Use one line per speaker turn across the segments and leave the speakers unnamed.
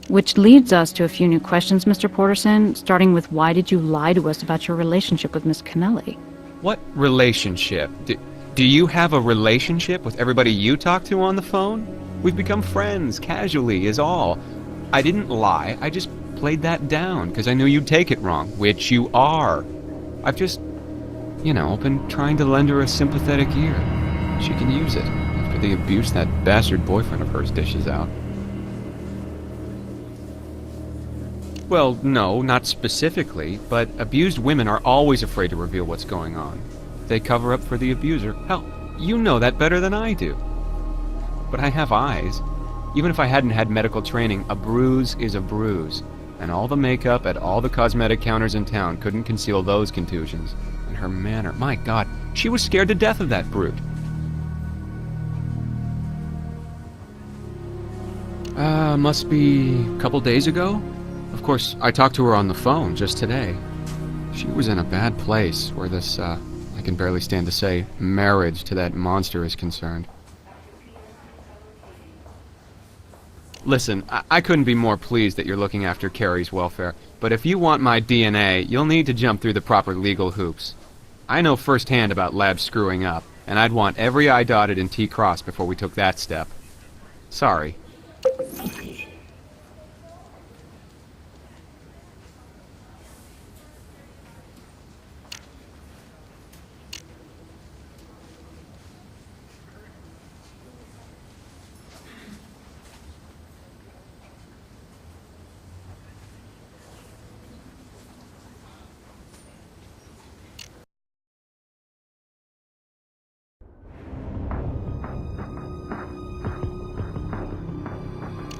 Which leads us to a few new questions, Mr. Porterson, starting with why did you lie to us about your relationship with Miss Kennelly?
What relationship? Do you have a relationship with everybody you talk to on the phone? We've become friends, casually, is all. I didn't lie, I just played that down, because I knew you'd take it wrong, which you are. I've just, been trying to lend her a sympathetic ear. She can use it, after the abuse that bastard boyfriend of hers dishes out. Well, no, not specifically, but abused women are always afraid to reveal what's going on. They cover up for the abuser. Hell, you know that better than I do. But I have eyes. Even if I hadn't had medical training, a bruise is a bruise. And all the makeup at all the cosmetic counters in town couldn't conceal those contusions. And her manner, my God, she was scared to death of that brute. Must be a couple days ago? Of course, I talked to her on the phone just today. She was in a bad place where this, I can barely stand to say, marriage to that monster is concerned. Listen, I couldn't be more pleased that you're looking after Carrie's welfare, but if you want my DNA, you'll need to jump through the proper legal hoops. I know firsthand about labs screwing up, and I'd want every I dotted and T crossed before we took that step. Sorry.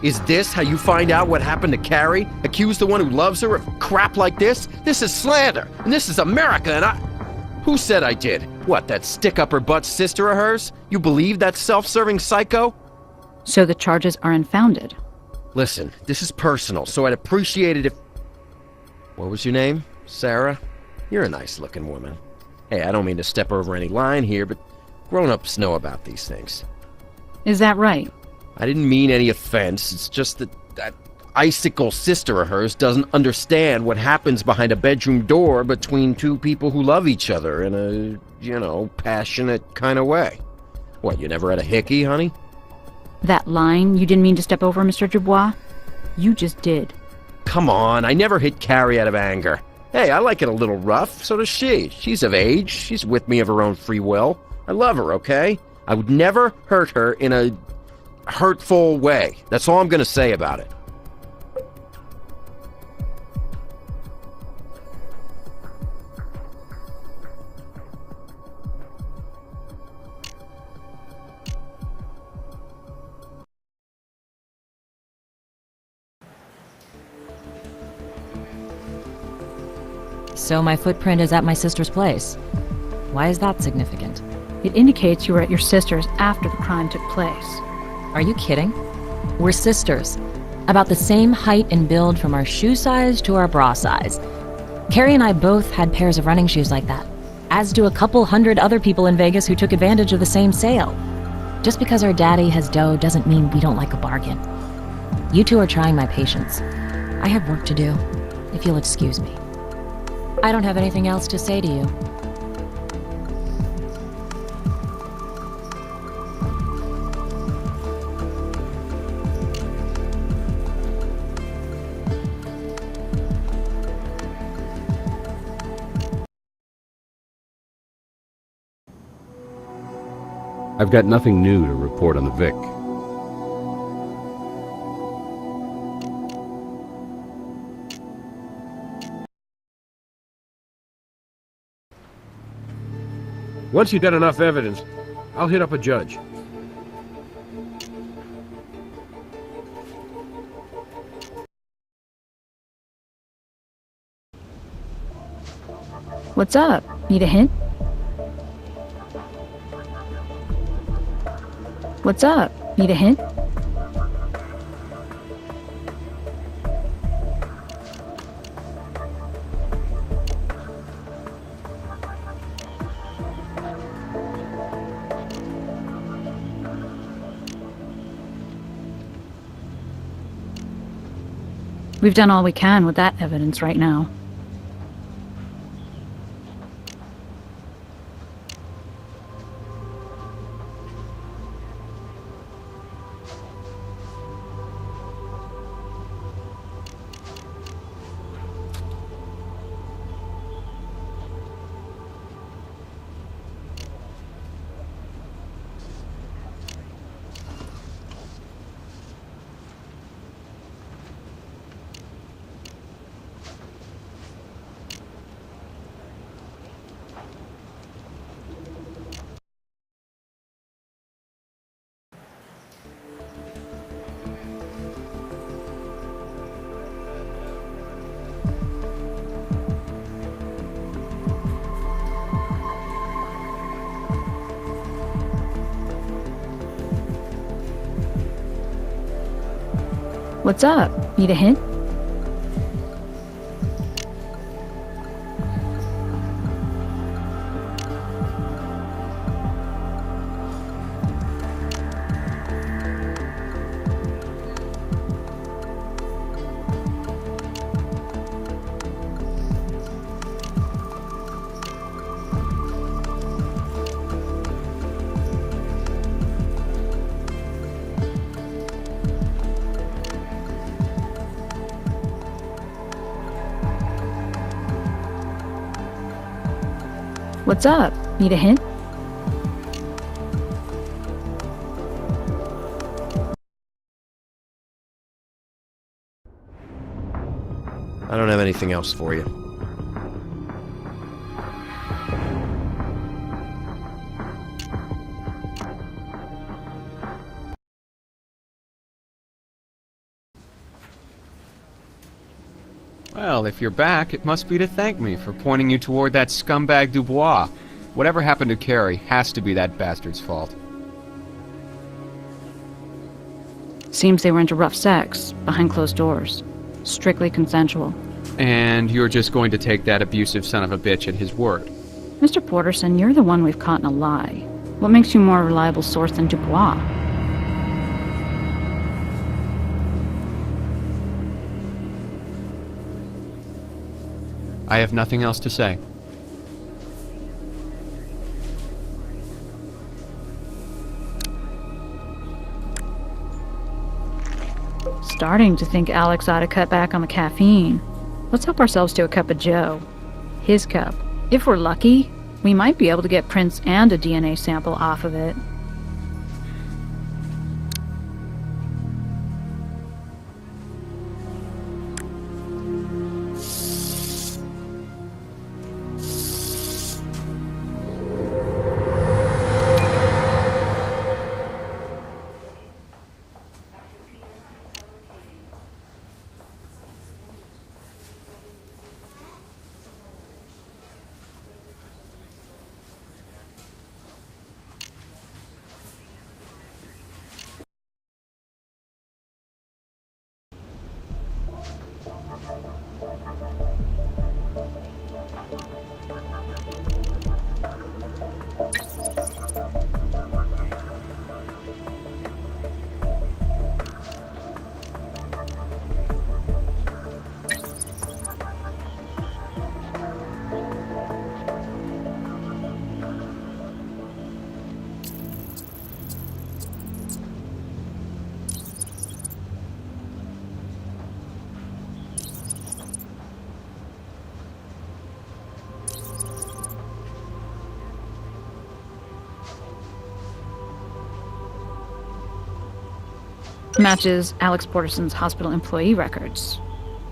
Is this how you find out what happened to Carrie? Accuse the one who loves her of crap like this? This is slander, and this is America, and Who said I did? What, that stick-up-her-butt sister of hers? You believe that self-serving psycho?
So the charges are unfounded.
Listen, this is personal, so I'd appreciate it if... What was your name? Sarah? You're a nice-looking woman. Hey, I don't mean to step over any line here, but grown-ups know about these things.
Is that right?
I didn't mean any offense. It's just that icicle sister of hers doesn't understand what happens behind a bedroom door between two people who love each other in a, passionate kind of way. What, you never had a hickey, honey?
That line you didn't mean to step over, Mr. Dubois? You just did.
Come on, I never hit Carrie out of anger. Hey, I like it a little rough, so does she. She's of age. She's with me of her own free will. I love her, okay? I would never hurt her in a hurtful way. That's all I'm gonna say about it.
So my footprint is at my sister's place. Why is that significant?
It indicates you were at your sister's after the crime took place.
Are you kidding? We're sisters. About the same height and build from our shoe size to our bra size. Carrie and I both had pairs of running shoes like that, as do a couple hundred other people in Vegas who took advantage of the same sale. Just because our daddy has dough doesn't mean we don't like a bargain. You two are trying my patience. I have work to do, if you'll excuse me. I don't have anything else to say to you.
I've got nothing new to report on the Vic.
Once you've got enough evidence, I'll hit up a judge.
What's up? Need a hint? What's up? Need a hint? We've done all we can with that evidence right now. What's up? Need a hint? What's up? Need a hint?
I don't have anything else for you.
Well, if you're back, it must be to thank me for pointing you toward that scumbag Dubois. Whatever happened to Carrie has to be that bastard's fault.
Seems they were into rough sex, behind closed doors. Strictly consensual.
And you're just going to take that abusive son of a bitch at his word.
Mr. Porterson, you're the one we've caught in a lie. What makes you a more reliable source than Dubois?
I have nothing else to say.
Starting to think Alex ought to cut back on the caffeine. Let's help ourselves to a cup of joe. His cup. If we're lucky, we might be able to get prints and a DNA sample off of it. Matches Alex Porterson's hospital employee records.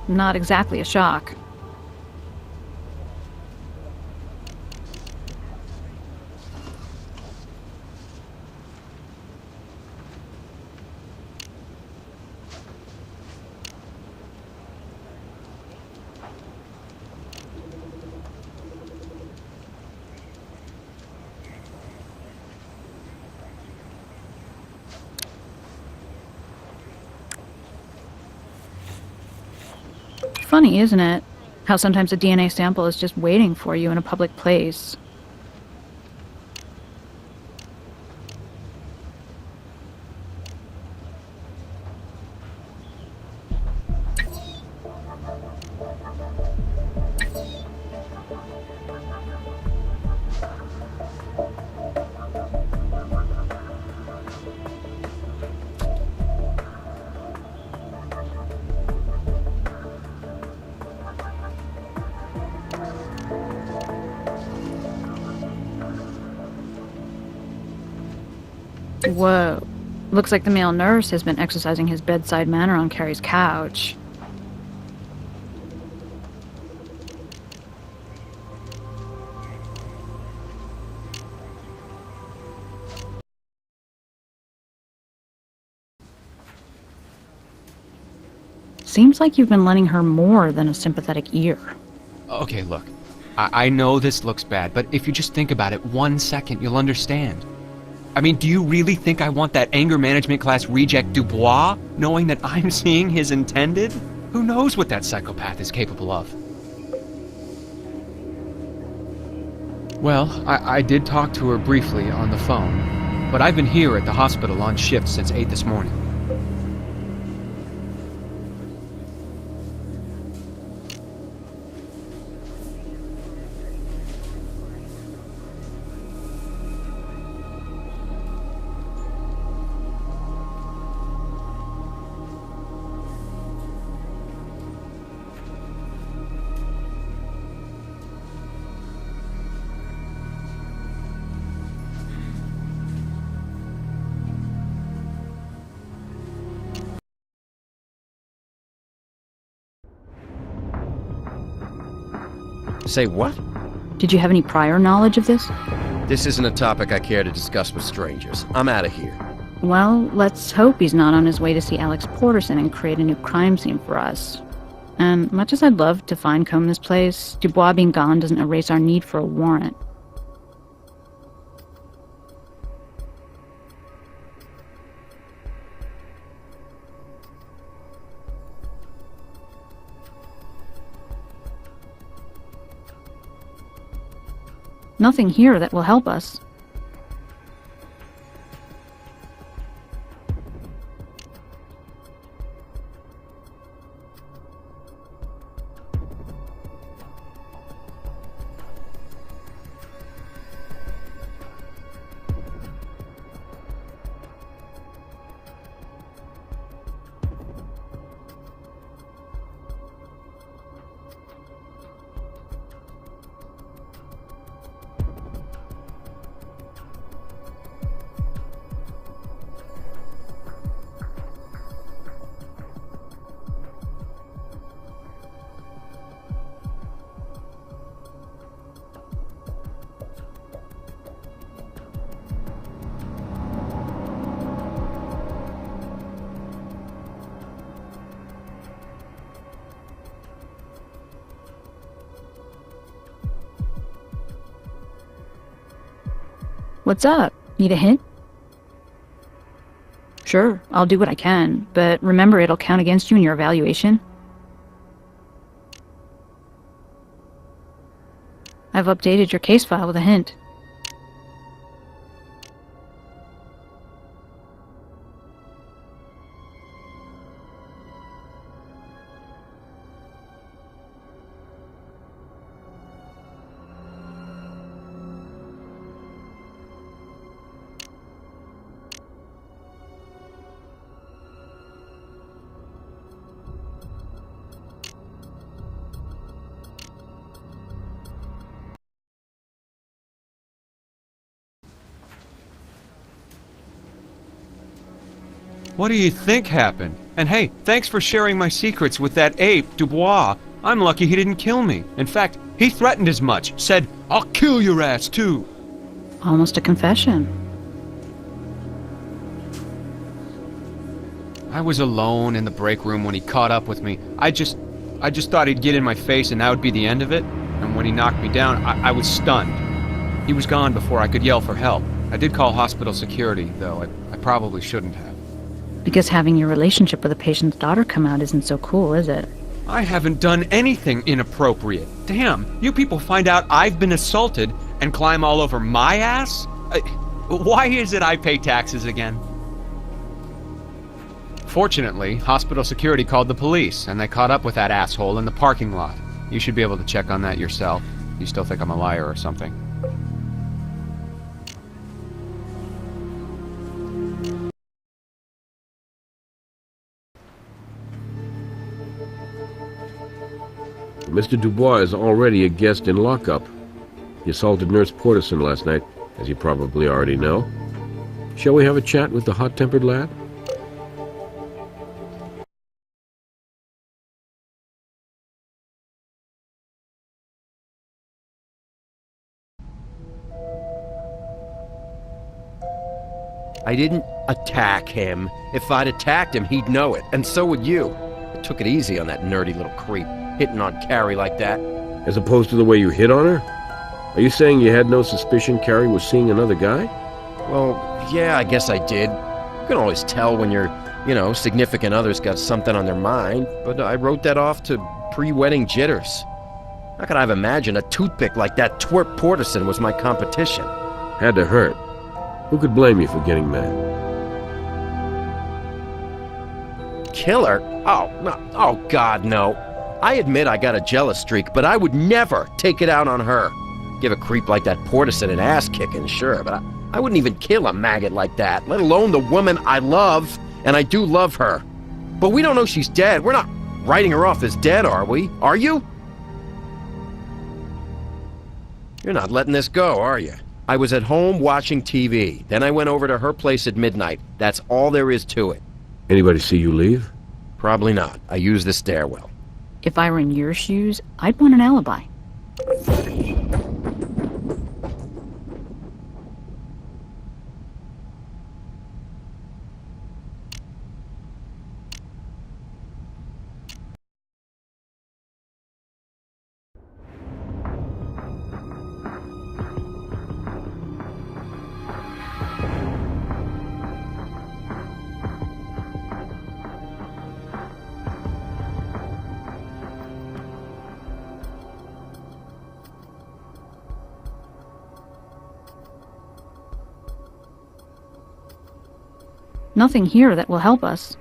Not exactly a shock. Funny, isn't it? How sometimes a DNA sample is just waiting for you in a public place. Whoa. Looks like the male nurse has been exercising his bedside manner on Carrie's couch. Seems like you've been lending her more than a sympathetic ear.
Okay, look. I know this looks bad, but if you just think about it 1 second, you'll understand. I mean, do you really think I want that anger management class reject Dubois, knowing that I'm seeing his intended? Who knows what that psychopath is capable of? Well, I did talk to her briefly on the phone, but I've been here at the hospital on shift since 8 this morning.
Say what?
Did you have any prior knowledge of this?
This isn't a topic I care to discuss with strangers. I'm out of here.
Well, let's hope he's not on his way to see Alex Porterson and create a new crime scene for us. And much as I'd love to fine-comb this place, Dubois being gone doesn't erase our need for a warrant. Nothing here that will help us. What's up? Need a hint? Sure, I'll do what I can, but remember it'll count against you in your evaluation. I've updated your case file with a hint.
What do you think happened? And hey, thanks for sharing my secrets with that ape, Dubois. I'm lucky he didn't kill me. In fact, he threatened as much. Said, I'll kill your ass too.
Almost a confession.
I was alone in the break room when he caught up with me. I just thought he'd get in my face and that would be the end of it. And when he knocked me down, I was stunned. He was gone before I could yell for help. I did call hospital security, though. I probably shouldn't have.
Because having your relationship with a patient's daughter come out isn't so cool, is it?
I haven't done anything inappropriate. Damn, you people find out I've been assaulted and climb all over my ass? Why is it I pay taxes again? Fortunately, hospital security called the police, and they caught up with that asshole in the parking lot. You should be able to check on that yourself. You still think I'm a liar or something.
Mr. Dubois is already a guest in lockup. He assaulted Nurse Porterson last night, as you probably already know. Shall we have a chat with the hot-tempered lad?
I didn't attack him. If I'd attacked him, he'd know it, and so would you. I took it easy on that nerdy little creep, hitting on Carrie like that.
As opposed to the way you hit on her? Are you saying you had no suspicion Carrie was seeing another guy?
Well, yeah, I guess I did. You can always tell when your, significant other's got something on their mind, but I wrote that off to pre-wedding jitters. How could I have imagined a toothpick like that twerp Porterson was my competition?
Had to hurt. Who could blame you for getting mad?
Killer? Oh, no. Oh, God, no. I admit I got a jealous streak, but I would never take it out on her. Give a creep like that Porterson an ass-kicking, sure, but I wouldn't even kill a maggot like that, let alone the woman I love, and I do love her. But we don't know she's dead. We're not writing her off as dead, are we? Are you? You're not letting this go, are you? I was at home watching TV. Then I went over to her place at midnight. That's all there is to it.
Anybody see you leave?
Probably not. I used the stairwell.
If I were in your shoes, I'd want an alibi. Nothing here that will help us.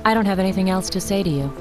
I don't have anything else to say to you.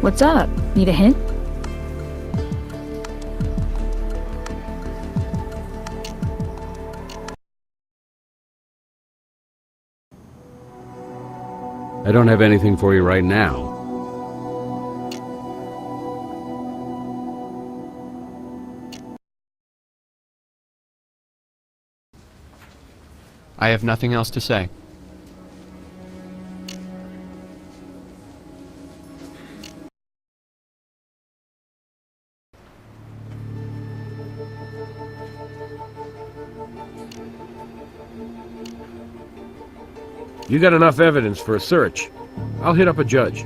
What's up? Need a hint?
I don't have anything for you right now.
I have nothing else to say.
You got enough evidence for a search. I'll hit up a judge.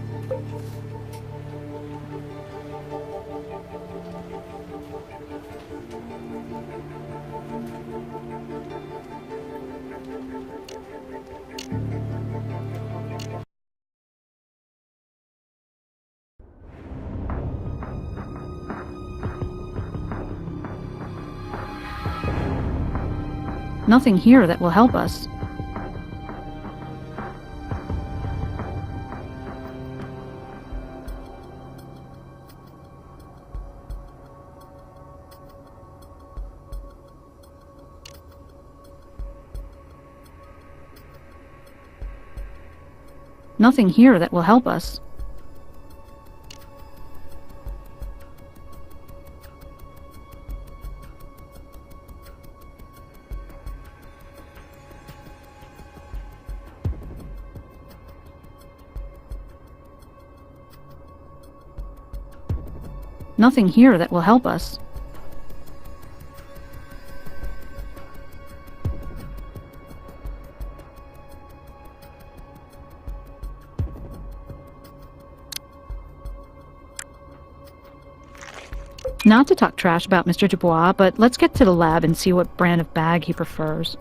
Nothing here that will help us. Nothing here that will help us. Nothing here that will help us. Not to talk trash about Mr. Dubois, but let's get to the lab and see what brand of bag he prefers.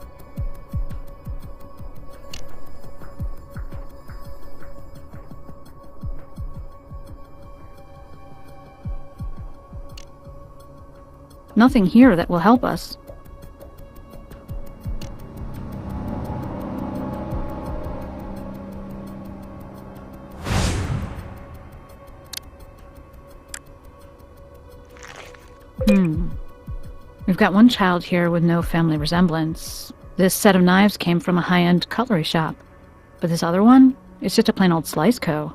Nothing here that will help us. We've got one child here with no family resemblance. This set of knives came from a high-end cutlery shop. But this other one? It's just a plain old Slice Co.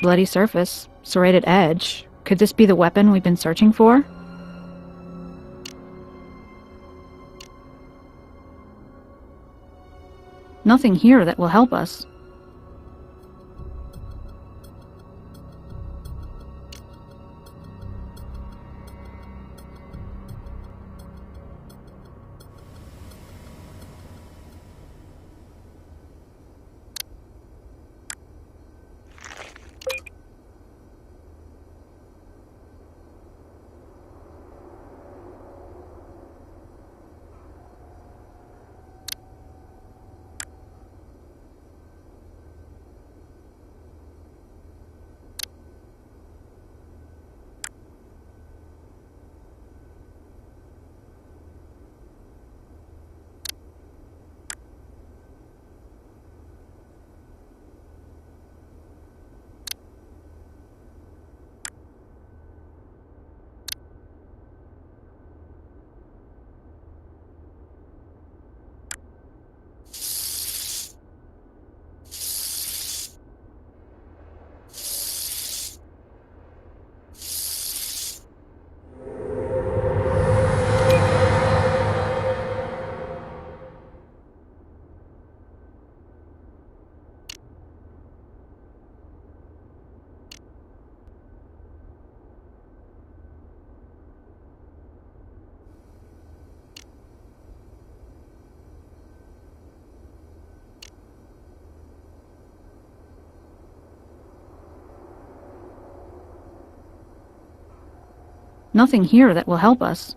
Bloody surface, serrated edge. Could this be the weapon we've been searching for? Nothing here that will help us. Nothing here that will help us.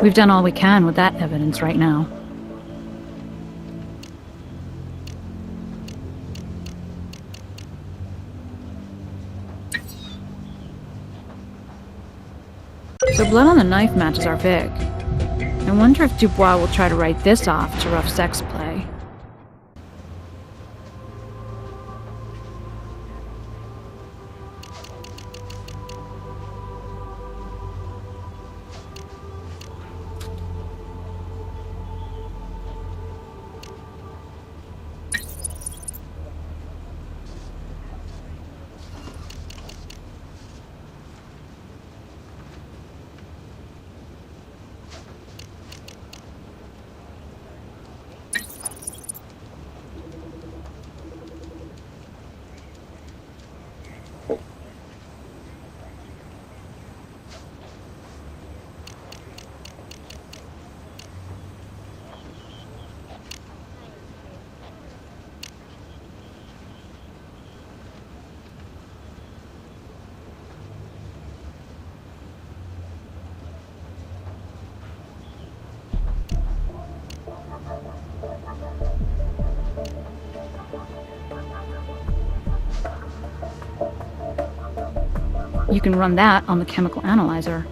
We've done all we can with that evidence right now. So blood on the knife matches our Vic. I wonder if Dubois will try to write this off to rough sex play. You can run that on the chemical analyzer.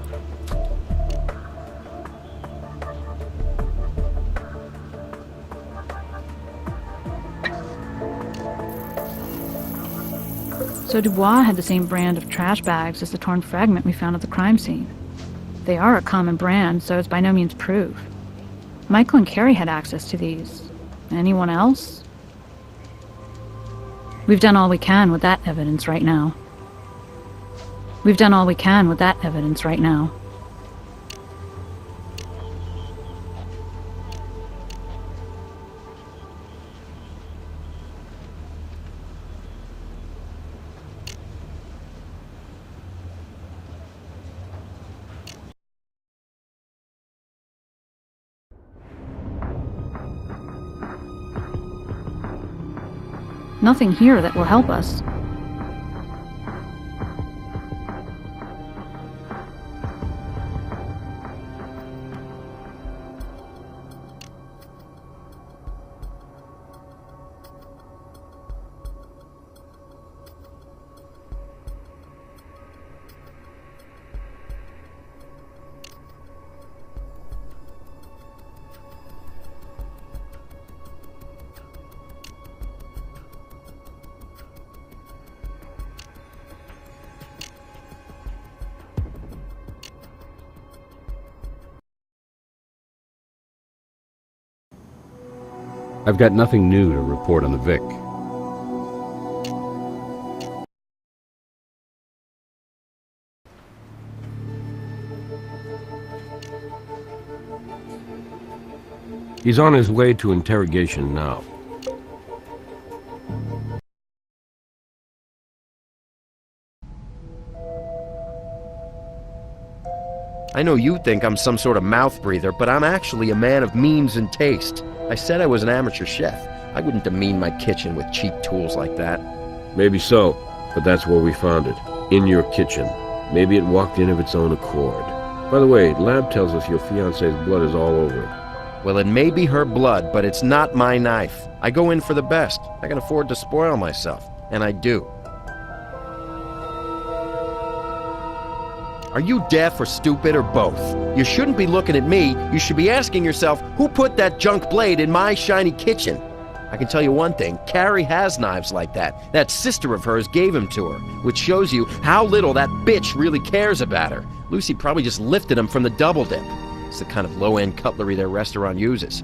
So Dubois had the same brand of trash bags as the torn fragment we found at the crime scene. They are a common brand, so it's by no means proof. Michael and Carrie had access to these. Anyone else? We've done all we can with that evidence right now. We've done all we can with that evidence right now. Nothing here that will help us.
I've got nothing new to report on the Vic.
He's on his way to interrogation now.
I know you think I'm some sort of mouth breather, but I'm actually a man of means and taste. I said I was an amateur chef. I wouldn't demean my kitchen with cheap tools like that.
Maybe so, but that's where we found it. In your kitchen. Maybe it walked in of its own accord. By the way, lab tells us your fiancé's blood is all over it.
Well, it may be her blood, but it's not my knife. I go in for the best. I can afford to spoil myself, and I do. Are you deaf or stupid or both? You shouldn't be looking at me. You should be asking yourself, who put that junk blade in my shiny kitchen? I can tell you one thing, Carrie has knives like that. That sister of hers gave him to her, which shows you how little that bitch really cares about her. Lucy probably just lifted him from the double dip. It's the kind of low-end cutlery their restaurant uses.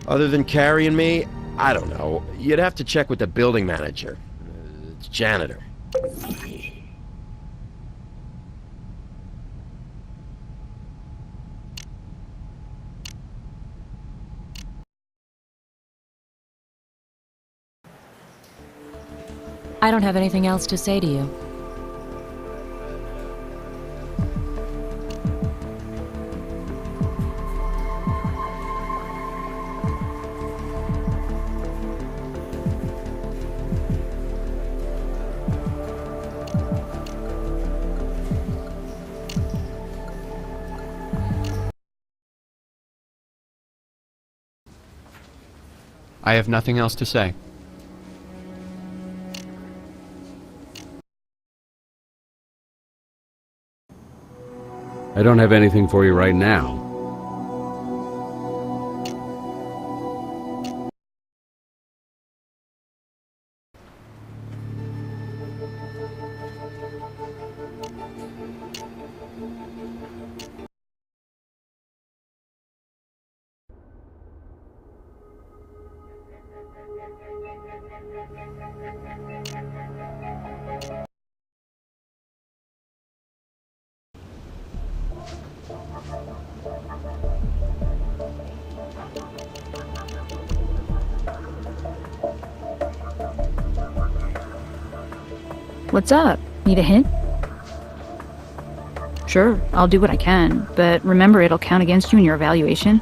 Other than Carrie and me, I don't know. You'd have to check with the building manager. Janitor.
I don't have anything else to say to you.
I have nothing else to say.
I don't have anything for you right now.
What's up? Need a hint? Sure, I'll do what I can, but remember it'll count against you in your evaluation.